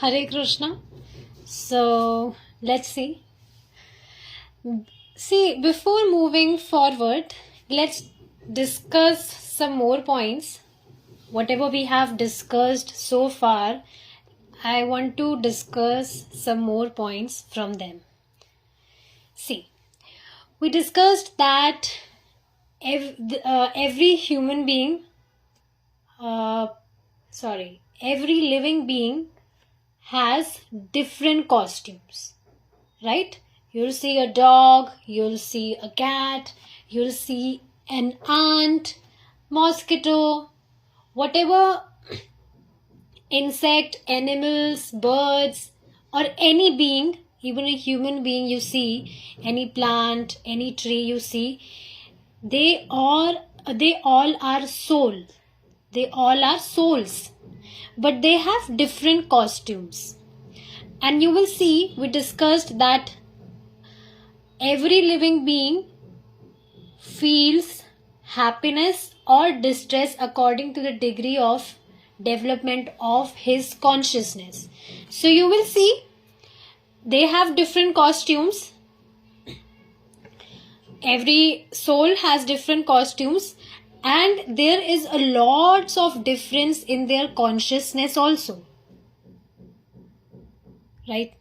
Hare Krishna. So let's see. Before moving forward, let's discuss some more points. Whatever we have discussed so far, I want to discuss some more points from them. See, we discussed that every human being, every living being has different costumes, right? You'll see a dog, you'll see a cat, you'll see an ant, mosquito, whatever insect, animals, birds, or any being, even a human being you see, any plant, any tree you see, they all are soul. They all are souls, but they have different costumes. And you will see, we discussed that every living being feels happiness or distress according to the degree of development of his consciousness. So you will see they have different costumes. Every soul has different costumes, and there is a lots of difference in their consciousness also. Right?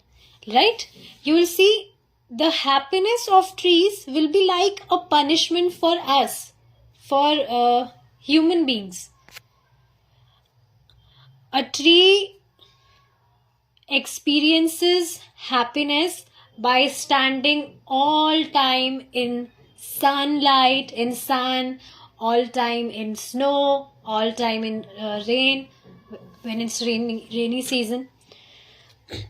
You will see the happiness of trees will be like a punishment for us, for human beings. A tree experiences happiness by standing all time in sunlight, in sun, all time in snow, all time in rain, when it's rainy season.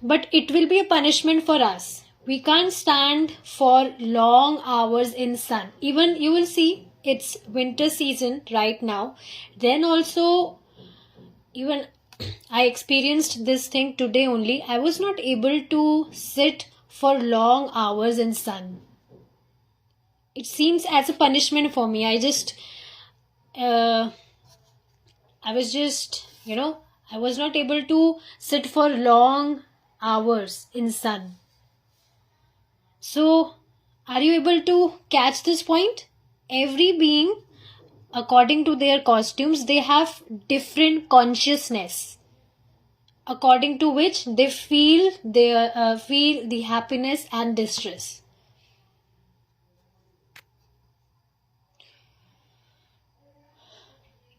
But it will be a punishment for us. We can't stand for long hours in sun. Even you will see it's winter season right now. Then also, even I experienced this thing today only. I was not able to sit for long hours in sun. It seems as a punishment for me. I was not able to sit for long hours in sun. So, are you able to catch this point? Every being, according to their costumes, they have different consciousness, according to which they feel the happiness and distress.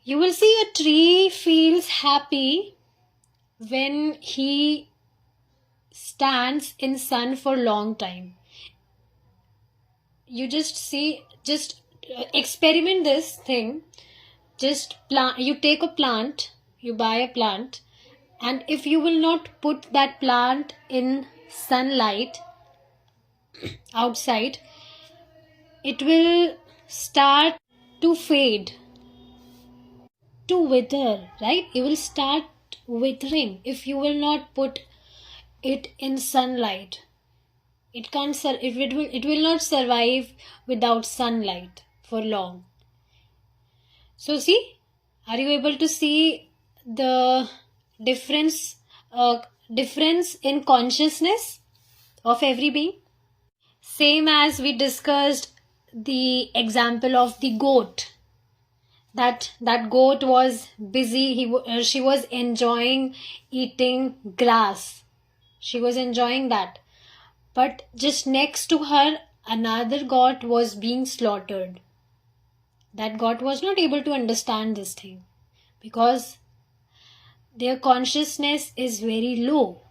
You will see a tree feels happy when he stands in sun for long time. You just experiment this thing. You take a plant, you buy a plant, and if you will not put that plant in sunlight outside, it will start to fade, to wither, right? It will start withering if you will not put it in sunlight. It will not survive without sunlight for long. So see, are you able to see the difference in consciousness of every being? Same as we discussed the example of the goat. That goat was busy. She was enjoying eating grass. She was enjoying that. But just next to her, another goat was being slaughtered. That goat was not able to understand this thing because their consciousness is very low.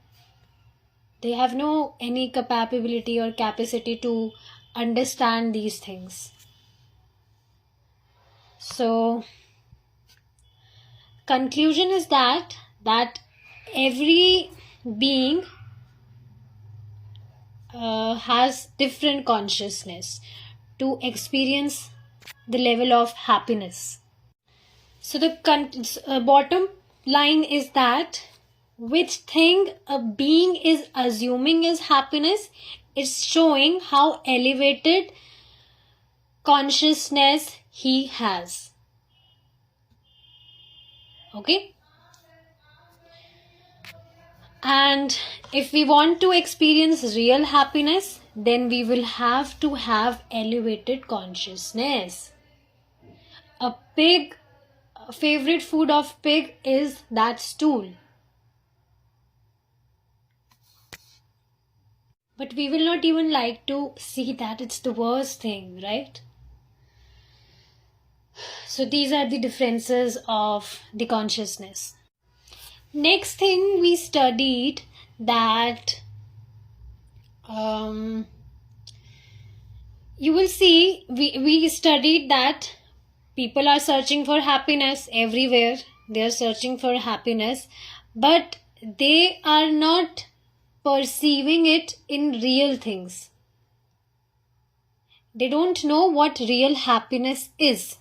They have no any capability or capacity to understand these things. So, conclusion is that every being has different consciousness to experience the level of happiness. So the bottom line is that which thing a being is assuming is happiness is showing how elevated consciousness he has. Okay? And if we want to experience real happiness, then we will have to have elevated consciousness. A favorite food of pig is that stool. But we will not even like to see that. It's the worst thing, right? So these are the differences of the consciousness. Next thing we studied that you will see we studied that people are searching for happiness everywhere. They are searching for happiness, but they are not perceiving it in real things. They don't know what real happiness is.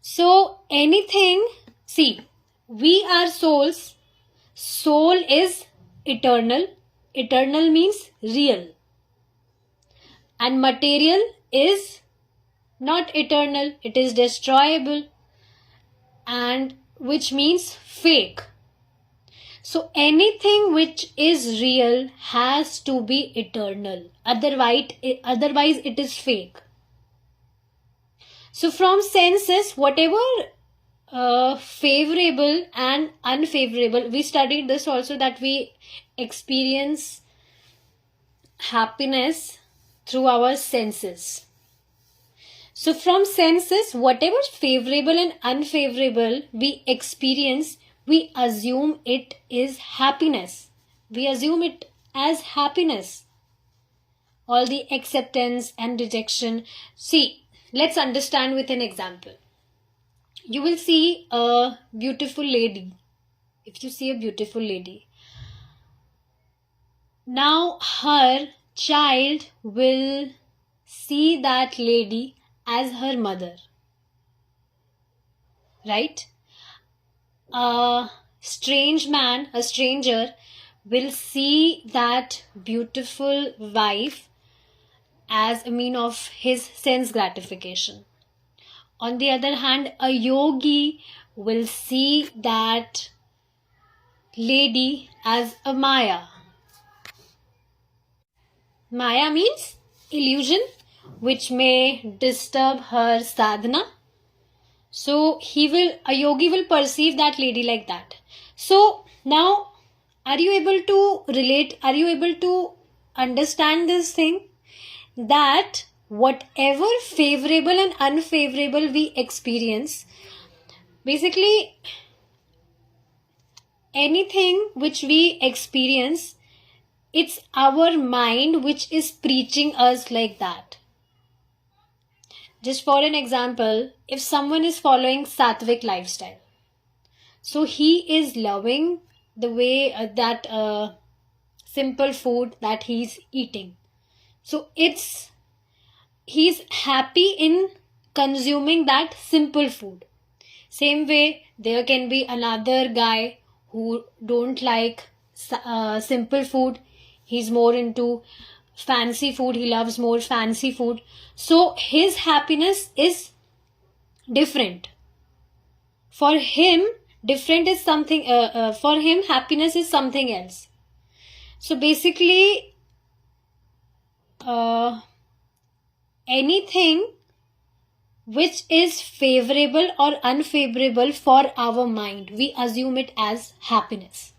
So anything, see, we are souls. Soul is eternal. Eternal means real. And material is not eternal. It is destroyable. And which means fake. So anything which is real has to be eternal. Otherwise it is fake. So from senses, whatever favorable and unfavorable, we studied this also, that we experience happiness through our senses. So from senses, whatever favorable and unfavorable we experience, we assume it is happiness. We assume it as happiness. All the acceptance and rejection. See, let's understand with an example. You will see a beautiful lady. If you see a beautiful lady, now her child will see that lady as her mother. Right? A stranger will see that beautiful wife as a mean of his sense gratification. On the other hand, a yogi will see that lady as a Maya. Maya means illusion, which may disturb her sadhana. So a yogi will perceive that lady like that. So now, are you able to relate? Are you able to understand this thing? That whatever favorable and unfavorable we experience, basically anything which we experience, it's our mind which is preaching us like that. Just for an example, if someone is following sattvic lifestyle, so he is loving the way that simple food that he's eating. So he's happy in consuming that simple food. Same way, there can be another guy who don't like simple food. He's more into fancy food. He loves more fancy food. So his happiness is different. For him, different is something. For him, happiness is something else. So basically, anything which is favorable or unfavorable for our mind, we assume it as happiness.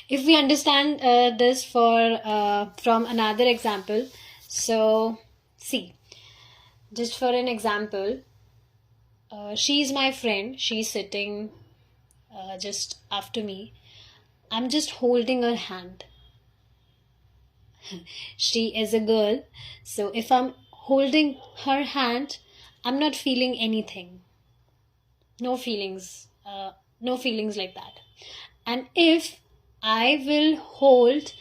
If we understand this from another example, so see, just for an example, she's my friend. She's sitting just after me. I'm just holding her hand. She is a girl, so if I'm holding her hand, I'm not feeling anything. No feelings like that. And if I will hold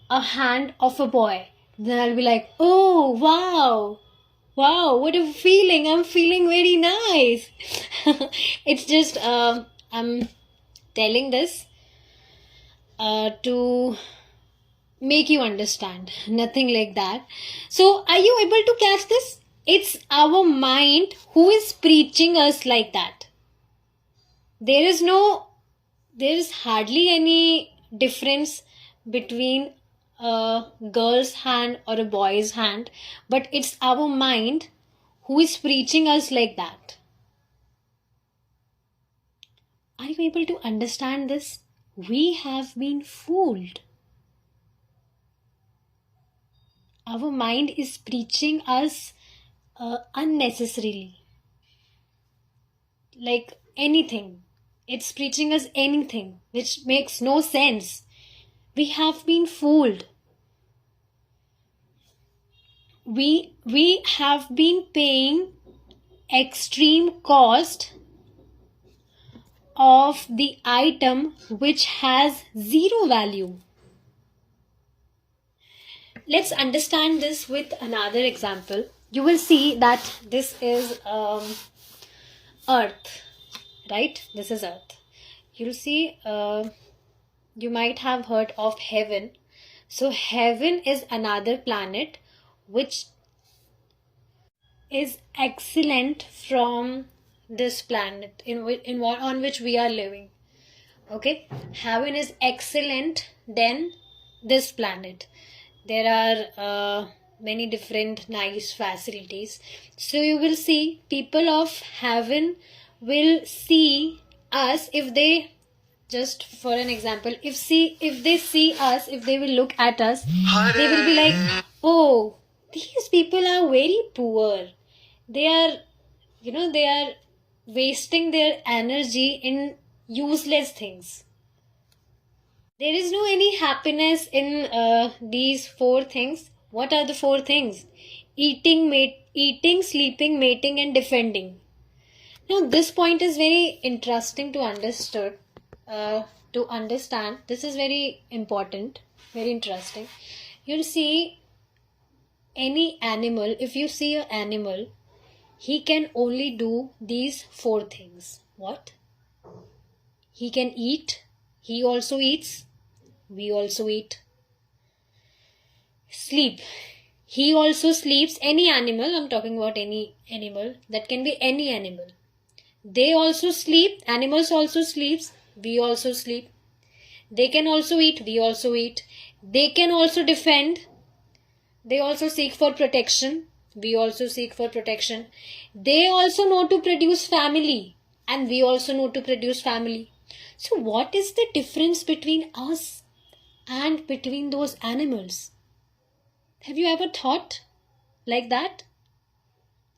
a hand of a boy, then I'll be like, oh, wow, what a feeling. I'm feeling very nice. It's just, I'm telling this to make you understand. Nothing like that. So are you able to catch this? It's our mind who is preaching us like that. There is no there is hardly any difference between a girl's hand or a boy's hand, but it's our mind who is preaching us like that. Are you able to understand this? We have been fooled. Our mind is preaching us unnecessarily. Like anything. It's preaching us anything which makes no sense. We have been fooled. We have been paying extreme cost of the item which has zero value. Let's understand this with another example. You will see that this is Earth, right? This is Earth. You'll see, you might have heard of heaven. So heaven is another planet which is excellent from this planet on which we are living. Okay, heaven is excellent than this planet. There are many different nice facilities. So you will see people of heaven will see us, if they, just for an example, if they see us, if they will look at us, they will be like, oh, these people are very poor. They are, they are wasting their energy in useless things. There is no any happiness in these four things. What are the four things? Eating, sleeping, mating, and defending. Now, this point is very interesting to understand. This is very important, very interesting. You'll see any animal. If you see an animal, he can only do these four things. What? He can eat. He also eats. We also eat. Sleep. He also sleeps. Any animal, I'm talking about any animal. That can be any animal. They also sleep. Animals also sleeps. We also sleep. They can also eat. We also eat. They can also defend. They also seek for protection. We also seek for protection. They also know to produce family. And we also know to produce family. So what is the difference between us and between those animals? Have you ever thought like that?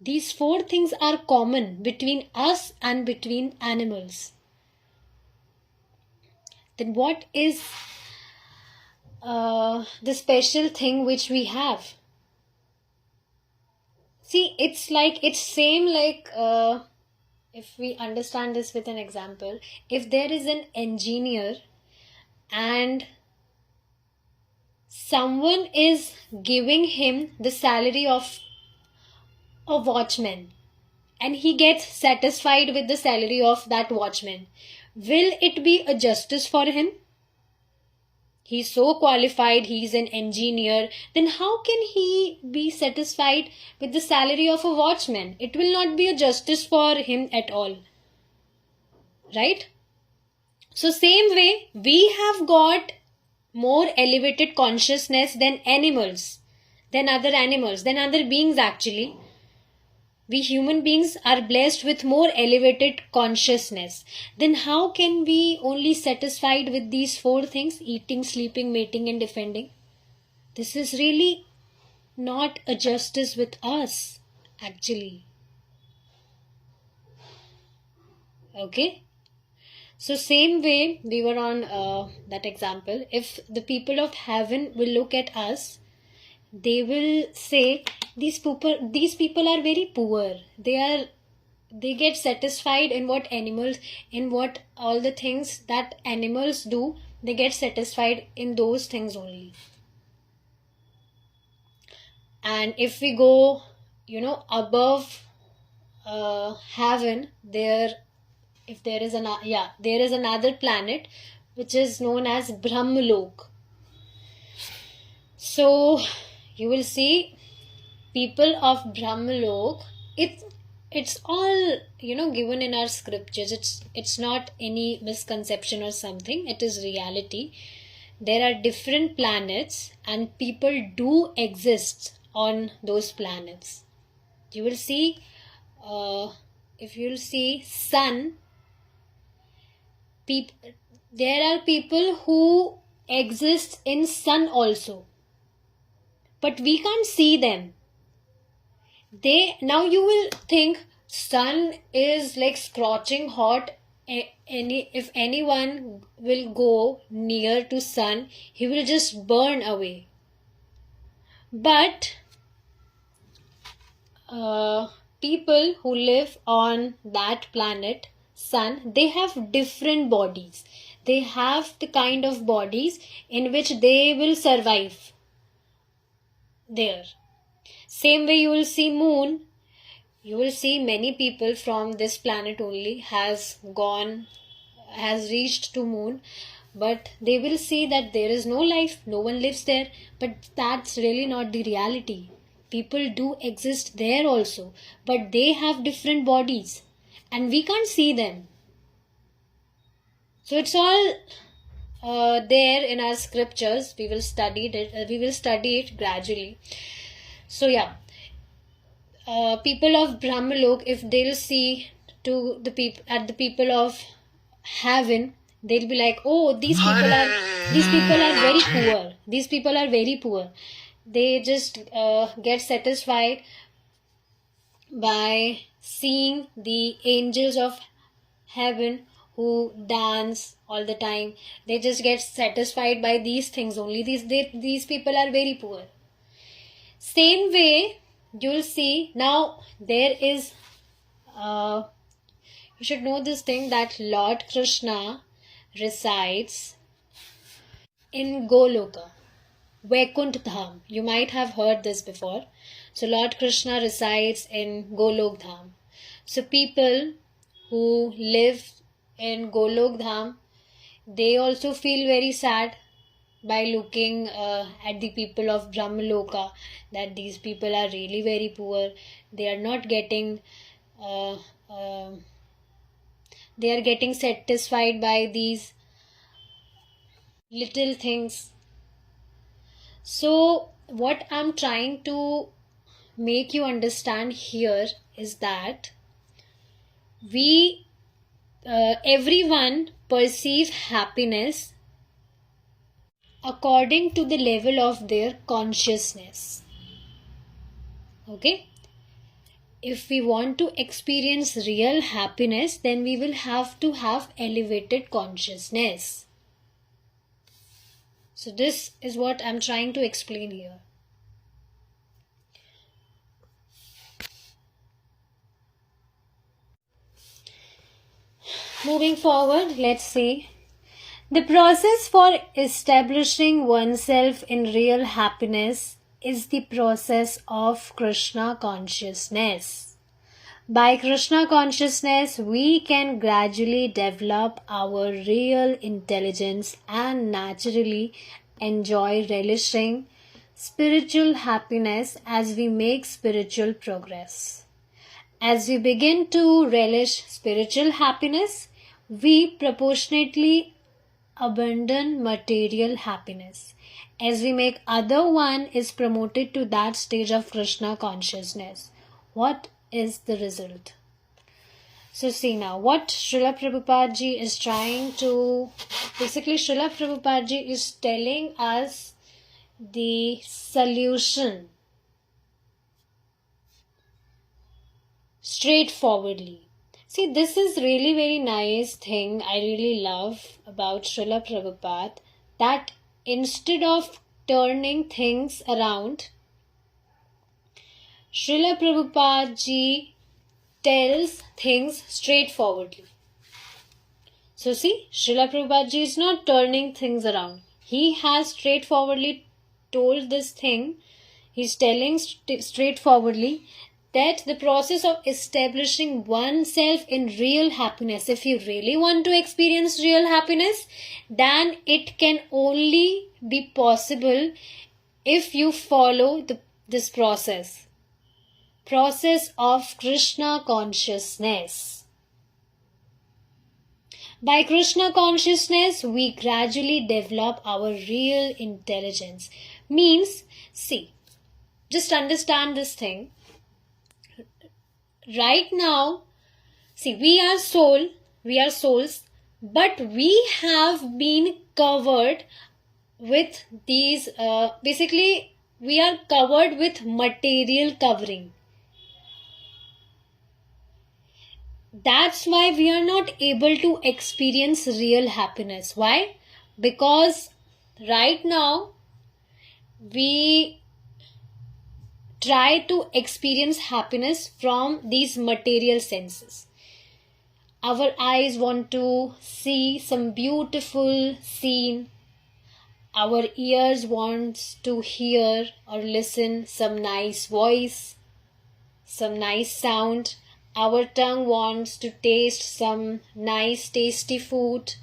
These four things are common between us and between animals. Then what is the special thing which we have? See, it's same like if we understand this with an example, if there is an engineer and someone is giving him the salary of a watchman and he gets satisfied with the salary of that watchman, will it be a justice for him? He's so qualified, he's an engineer, then how can he be satisfied with the salary of a watchman? It will not be a justice for him at all. Right? So same way, we have got more elevated consciousness than animals, than other beings actually. We human beings are blessed with more elevated consciousness. Then how can we only satisfied with these four things? Eating, sleeping, mating, and defending. This is really not a justice with us, actually. Okay? So same way, we were on that example. If the people of heaven will look at us, they will say, these people are very poor. They get satisfied in what all the things that animals do. They get satisfied in those things only. And if we go, above heaven, there is another planet which is known as 𝗵𝗵. So you will see people of 𝗵𝗵, it's all, given in our scriptures. It's not any misconception or something. It is reality. There are different planets and people do exist on those planets. You will see, if you'll see sun, there are people who exist in sun also, but we can't see them. Now you will think sun is like scorching hot. If anyone will go near to sun, he will just burn away. But people who live on that planet sun, they have different bodies. They have the kind of bodies in which they will survive there. Same way you will see moon. You will see many people from this planet only has reached to moon, but they will see that there is no life, no one lives there. But that's really not the reality. People do exist there also, but they have different bodies and we can't see them. So it's all there in our scriptures. We will study it gradually. So yeah, people of Brahmalok, if they'll see to the people of heaven, they'll be like, oh, these people are very poor. These people are very poor. They just get satisfied by seeing the angels of heaven who dance all the time. They just get satisfied by these things only. These people are very poor. Same way, you'll see now there is, you should know this thing, that Lord Krishna resides in Goloka, Vaikuntha Dham. You might have heard this before. So Lord Krishna resides in Golok Dham. So people who live in Golok Dham, they also feel very sad by looking at the people of Brahmaloka, that these people are really very poor. They are not getting they are getting satisfied by these little things. So what I'm trying to make you understand here is that everyone perceive happiness according to the level of their consciousness. Okay? If we want to experience real happiness, then we will have to have elevated consciousness. So this is what I'm trying to explain here. Moving forward, let's see. The process for establishing oneself in real happiness is the process of Krishna consciousness. By Krishna consciousness, we can gradually develop our real intelligence and naturally enjoy relishing spiritual happiness as we make spiritual progress. As we begin to relish spiritual happiness, we proportionately abandon material happiness. As we make other, one is promoted to that stage of Krishna consciousness. What is the result? So see now, what Srila Prabhupada Ji is trying to, basically Srila Prabhupada Ji is telling us the solution straightforwardly. See, this is really very nice thing I really love about Srila Prabhupada, that instead of turning things around, Srila Prabhupada Ji tells things straightforwardly. So see, Srila Prabhupada Ji is not turning things around. He has straightforwardly told this thing. He's telling straightforwardly that the process of establishing oneself in real happiness, if you really want to experience real happiness, then it can only be possible if you follow this process. process of Krishna consciousness. By Krishna consciousness, we gradually develop our real intelligence. Means, see, just understand this thing. Right now, see, we are souls, but we have been covered with these, basically, we are covered with material covering. That's why we are not able to experience real happiness. Why? Because right now we try to experience happiness from these material senses. Our eyes want to see some beautiful scene. Our ears want to hear or listen some nice voice, some nice sound. Our tongue wants to taste some nice tasty food.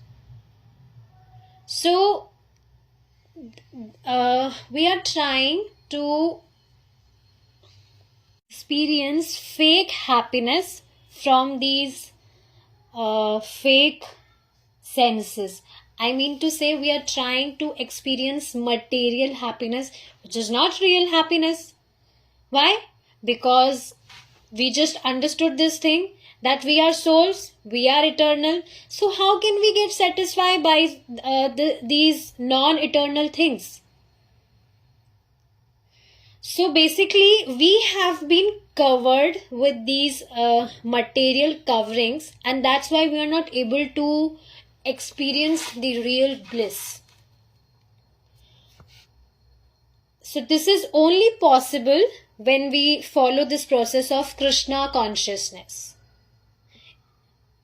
So we are trying to experience fake happiness from these fake senses. I mean to say, we are trying to experience material happiness, which is not real happiness. Why? Because we just understood this thing that we are souls, we are eternal. So how can we get satisfied by these non-eternal things? So basically, we have been covered with these material coverings, and that's why we are not able to experience the real bliss. So this is only possible when we follow this process of Krishna consciousness.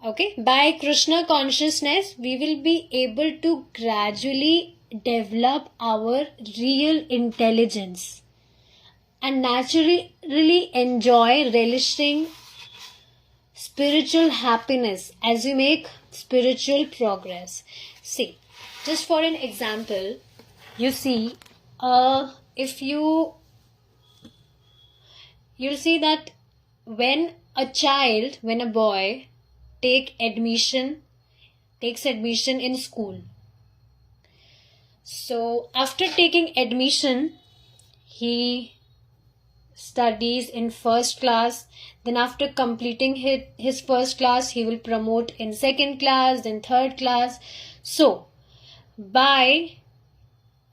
Okay, by Krishna consciousness, we will be able to gradually develop our real intelligence and naturally enjoy relishing spiritual happiness as we make spiritual progress. See, just for an example, you see, if you'll see that when a boy takes admission in school. So after taking admission, he studies in first class. Then after completing his first class, he will promote in second class, then third class. So by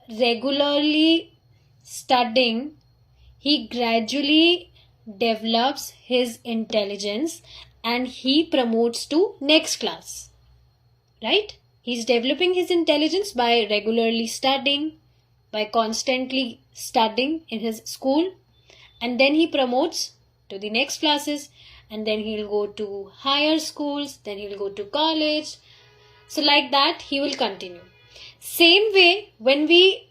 regularly studying, he gradually develops his intelligence and he promotes to next class. Right? He's developing his intelligence by regularly studying, by constantly studying in his school, and then he promotes to the next classes, and then he'll go to higher schools, then he'll go to college. So like that he will continue. Same way, when we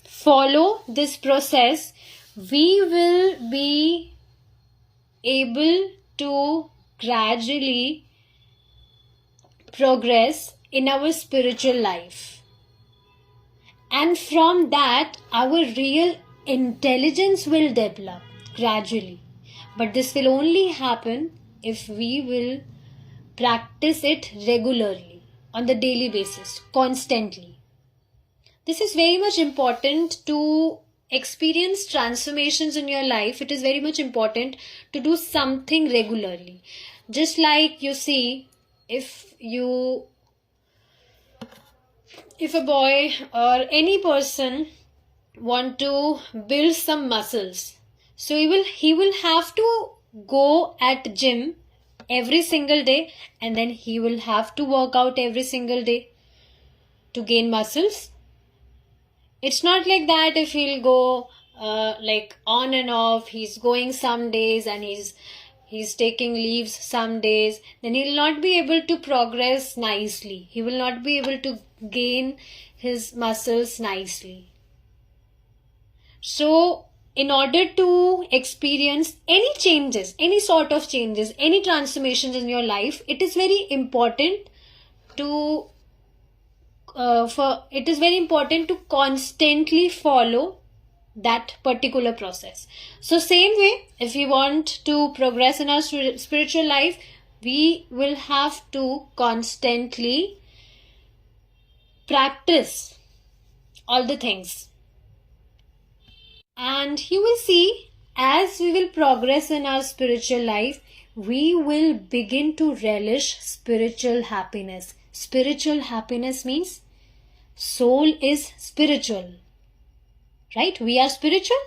follow this process, we will be able to gradually progress in our spiritual life. And from that, our real intelligence will develop gradually. But this will only happen if we will practice it regularly, on the daily basis, constantly. This is very much important to experience transformations in your life. It is very much important to do something regularly. Just like you see, if a boy or any person want to build some muscles, so he will have to go at gym every single day, and then he will have to work out every single day to gain muscles. It's not like that. If he'll go like on and off, he's going some days and he's taking leaves some days, then he'll not be able to progress nicely. He will not be able to gain his muscles nicely. So in order to experience any changes, any sort of changes, any transformations in your life, it is very important to constantly follow that particular process. So same way, if we want to progress in our spiritual life, we will have to constantly practice all the things. And you will see, as we will progress in our spiritual life, we will begin to relish spiritual happiness. Spiritual happiness means soul is spiritual. Right? We are spiritual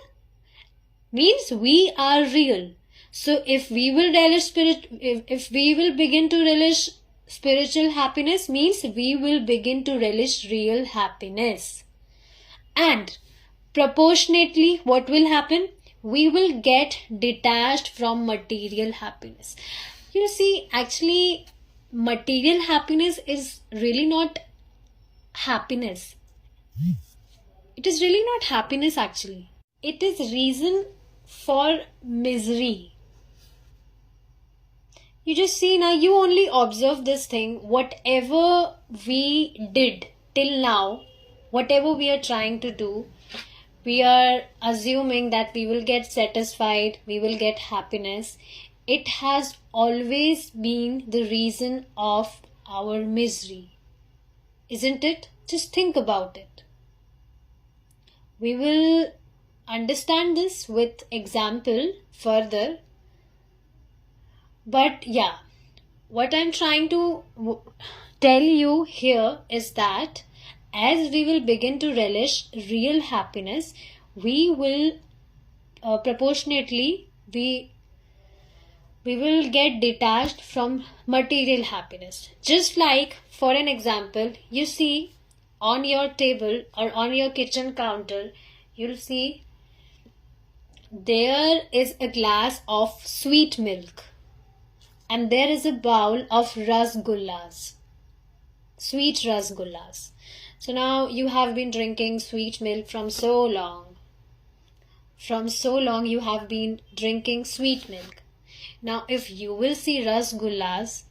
means we are real. So if we will relish if we will begin to relish spiritual happiness, means we will begin to relish real happiness. And proportionately, what will happen? We will get detached from material happiness. You see, actually, material happiness is really not happiness. It is really not happiness actually. It is reason for misery. You just see now, you only observe this thing. Whatever we did till now, whatever we are trying to do, we are assuming that we will get satisfied, we will get happiness. It has always been the reason of our misery. Isn't it? Just think about it. We will understand this with example further. But yeah, what I'm trying to tell you here is that as we will begin to relish real happiness, we will proportionately, we will get detached from material happiness. Just like, for an example, you see on your table or on your kitchen counter, you'll see there is a glass of sweet milk and there is a bowl of rasgullas, sweet rasgullas. So now you have been drinking sweet milk from so long. From so long you have been drinking sweet milk. Now if you will see rasgullas,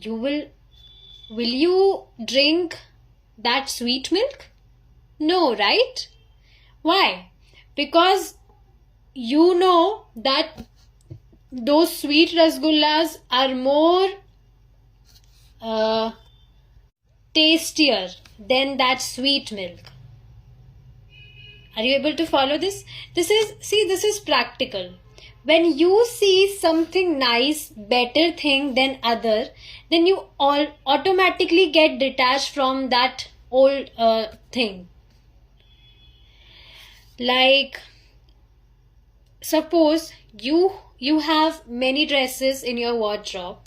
will you drink that sweet milk? No, right? Why? Because you know that those sweet rasgullas are more tastier than that sweet milk. Are you able to follow this? This is practical. When you see something nice, better thing than other, then you all automatically get detached from that old thing. Like, suppose you have many dresses in your wardrobe,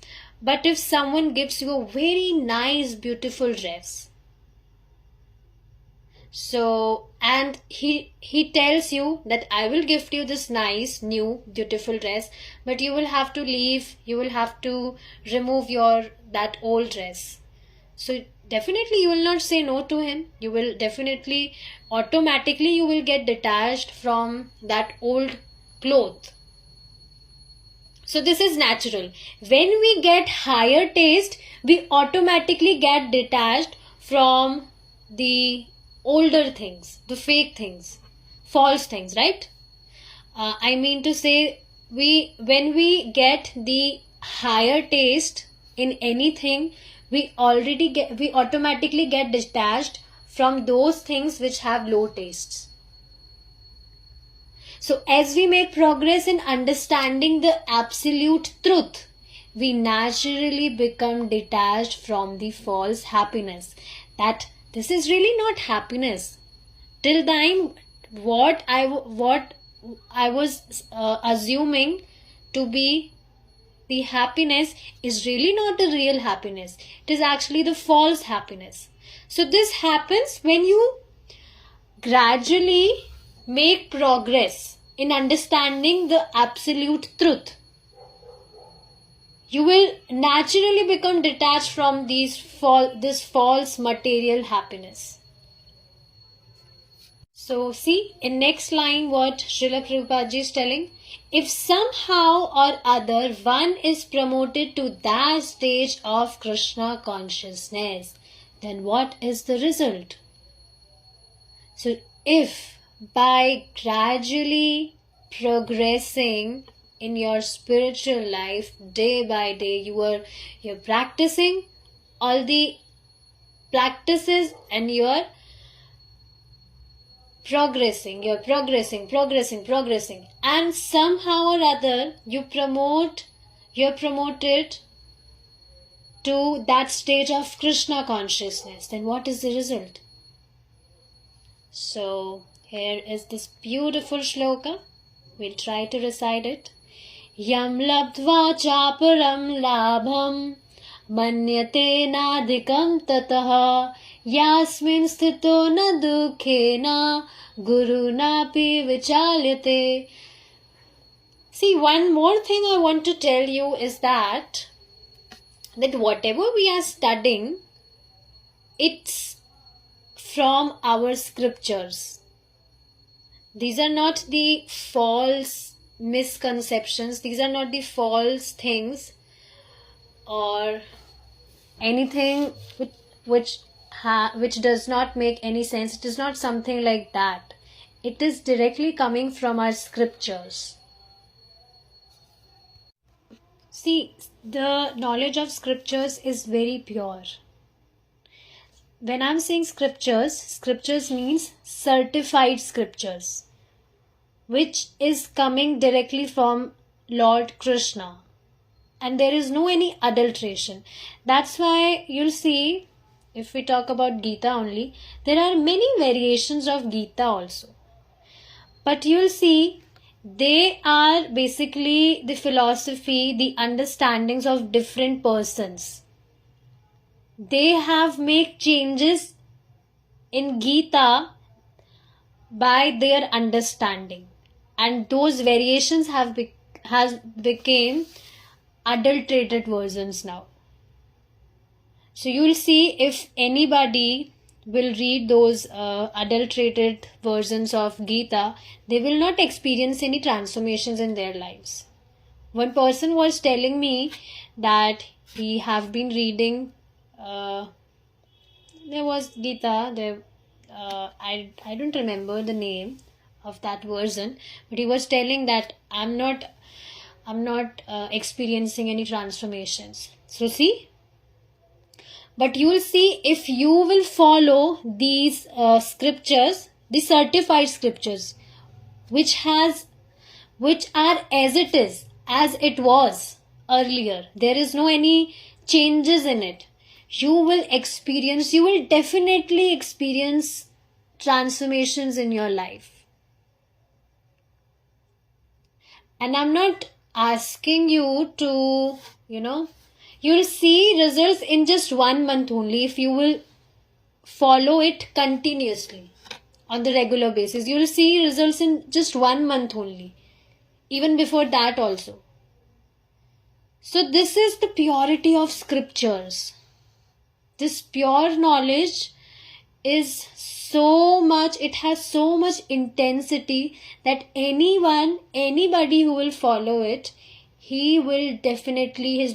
but if someone gives you a very nice, beautiful dress, so, and he tells you that I will gift you this nice, new, beautiful dress, but you will have to leave, you will have to remove that old dress. So definitely you will not say no to him. You will definitely, automatically you will get detached from that old cloth. So this is natural. When we get higher taste, we automatically get detached from the older things, the fake things, false things, right? I mean to say, when we get the higher taste in anything, we automatically get detached from those things which have low tastes. So as we make progress in understanding the absolute truth, we naturally become detached from the false happiness. That this is really not happiness. Till time, what I was assuming to be the happiness is really not the real happiness. It is actually the false happiness. So this happens when you gradually make progress in understanding the absolute truth. You will naturally become detached from this false material happiness. So see, in next line what Srila Prabhupada ji is telling, if somehow or other one is promoted to that stage of Krishna consciousness, then what is the result? So if by gradually progressing in your spiritual life day by day. You're practicing all the practices and you're progressing, and somehow or other you're promoted to that stage of Krishna consciousness. Then what is the result? So here is this beautiful shloka. We'll try to recite it. Yam labdva chaparam labham manyate nadikam tatah yasmin sthito na dukhena guru napi vichalyate. See, one more thing I want to tell you is that whatever we are studying, it's from our scriptures. These are not the false misconceptions. These are not the false things or anything which does not make any sense. It is not something like that. It is directly coming from our scriptures. See, the knowledge of scriptures is very pure. When I'm saying scriptures means certified scriptures, which is coming directly from Lord Krishna. And there is no any adulteration. That's why you'll see, if we talk about Gita only, there are many variations of Gita also. But you'll see, they are basically the philosophy, the understandings of different persons. They have made changes in Gita by their understanding, and those variations has became adulterated versions now. So you will see, if anybody will read those adulterated versions of Gita, they will not experience any transformations in their lives. One person was telling me that he have been reading, there was Gita, I don't remember the name of that version, but he was telling that I'm not experiencing any transformations. So see, but you will see, if you will follow these scriptures, the certified scriptures, which are as it was earlier, there is no any changes in it, you will definitely experience transformations in your life. And I'm not asking you to, you'll see results in just 1 month only if you will follow it continuously on the regular basis. You'll see results in just 1 month only, even before that also. So this is the purity of scriptures. This pure knowledge is it has so much intensity that anybody who will follow it, his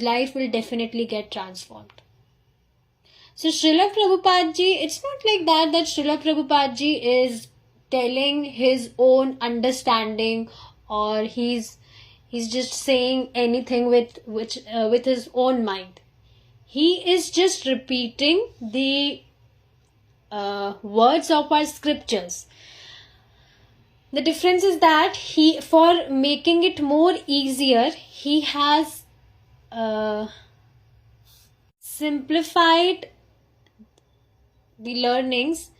life will definitely get transformed. So Srila Prabhupada Ji, it's not like that Srila Prabhupada Ji is telling his own understanding, or he's just saying anything with his own mind. He is just repeating the words of our scriptures. The difference is that for making it more easier, he has simplified the learnings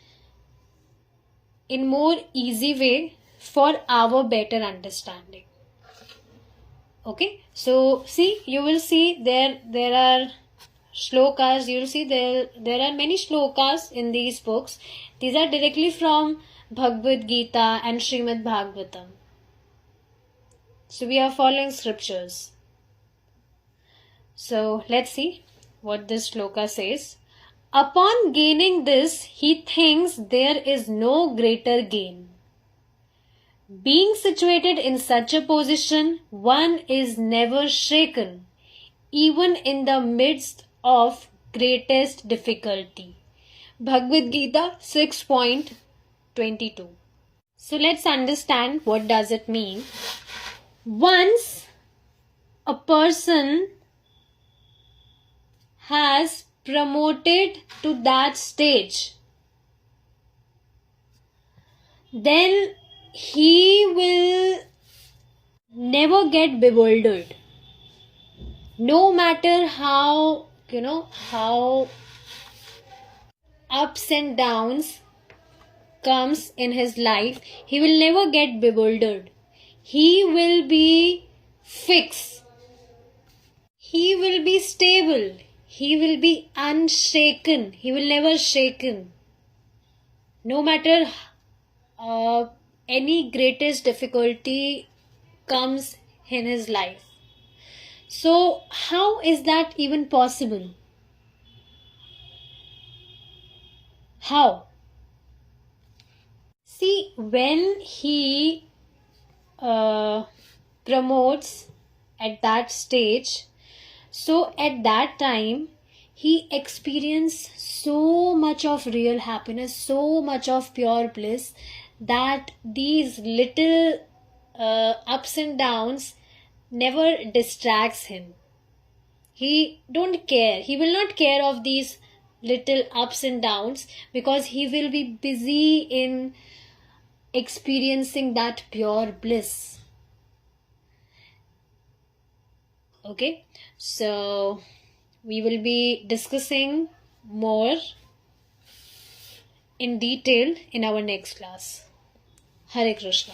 in more easy way for our better understanding. Okay, so see, you will see there are shlokas. You will see there are many shlokas in these books. These are directly from Bhagavad Gita and Srimad Bhagavatam. So we are following scriptures. So let's see what this shloka says. Upon gaining this, he thinks there is no greater gain. Being situated in such a position, one is never shaken, even in the midst of greatest difficulty. Bhagavad Gita 6.22. So let's understand what does it mean. Once a person has promoted to that stage, then he will never get bewildered. No matter how, how ups and downs comes in his life, he will never get bewildered. He will be fixed. He will be stable. He will be unshaken. He will never shaken. No matter any greatest difficulty comes in his life. So how is that even possible? How? See, when he promotes at that stage, so at that time he experiences so much of real happiness, so much of pure bliss, that these little ups and downs never distracts him. He don't care. He will not care of these little ups and downs, because he will be busy in experiencing that pure bliss. Okay, so we will be discussing more in detail in our next class. Hare Krishna.